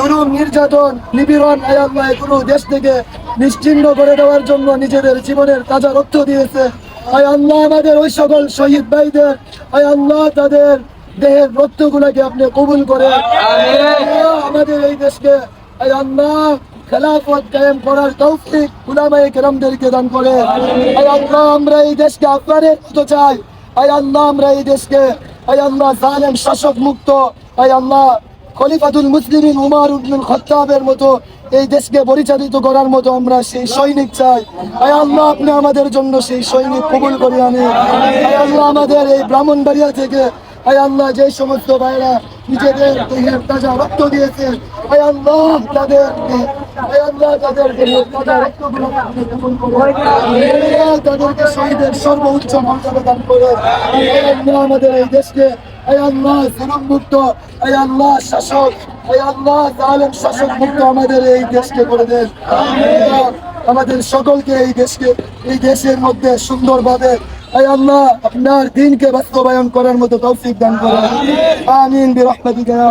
জুলুম, নির্যাতন, নিপীড়ন আয় আল্লাহ এগুলো দেশ থেকে নিশ্চিহ্ন করে দেওয়ার জন্য নিজেদের জীবনের তাজা রক্ত দিয়েছে। আয় আল্লাহ আমাদের ওই সকল শহীদ ভাইদের আয় আল্লাহ তাদের দেহের রক্তগুলোকে আপনি কবুল করে আমাদের এই দেশকে আয় আল্লাহ খেলাফত কায়েম করার তৌফিক উলামায়ে কেরামদেরকে দান করে। আয় আল্লাহ আমরা এই দেশকে আপনাদের মতো চাই। আয় আল্লাহ আমরা এই দেশকে আয় আল্লাহ জালেম শাসক মুক্ত আয় আল্লাহ খলিফাতুল মুসলিমিন উমর ইবনুল খাত্তাবের মতো এই দেশকে পরিচালিত করার মতো আমরা সেই সৈনিক চাই। আয় আল্লাহ আপনি আমাদের জন্য সেই সৈনিক কবুল করে আনেন। আয় আল্লাহ আমাদের এই ব্রাহ্মণবাড়িয়া থেকে আয় আল্লাহ যে সমস্ত ভাইরা নিজেদের দেহের তাজা রক্ত দিয়েছেন আয় আল্লাহ তাদেরকে আয় আল্লাহ তাদেরকে তাজা রক্তগুলো তাদেরকে শহীদের সর্বোচ্চ মর্যাদা দান করে। আয় আল্লাহ আমাদের এই দেশকে আয় আল্লাহ জুলুম মুক্ত আয় আল্লাহ শাসক আয় আল্লাহ জালেম শাসক মুক্ত আমাদের এই দেশকে করে দেন। আমাদের সকলকে এই দেশের মধ্যে সুন্দরভাবে আয় আল্লাহ আপনার দ্বীনকে বাস্তবায়ন করার মতো তৌফিক দান করেন। আমিন বিরহমাতিকা।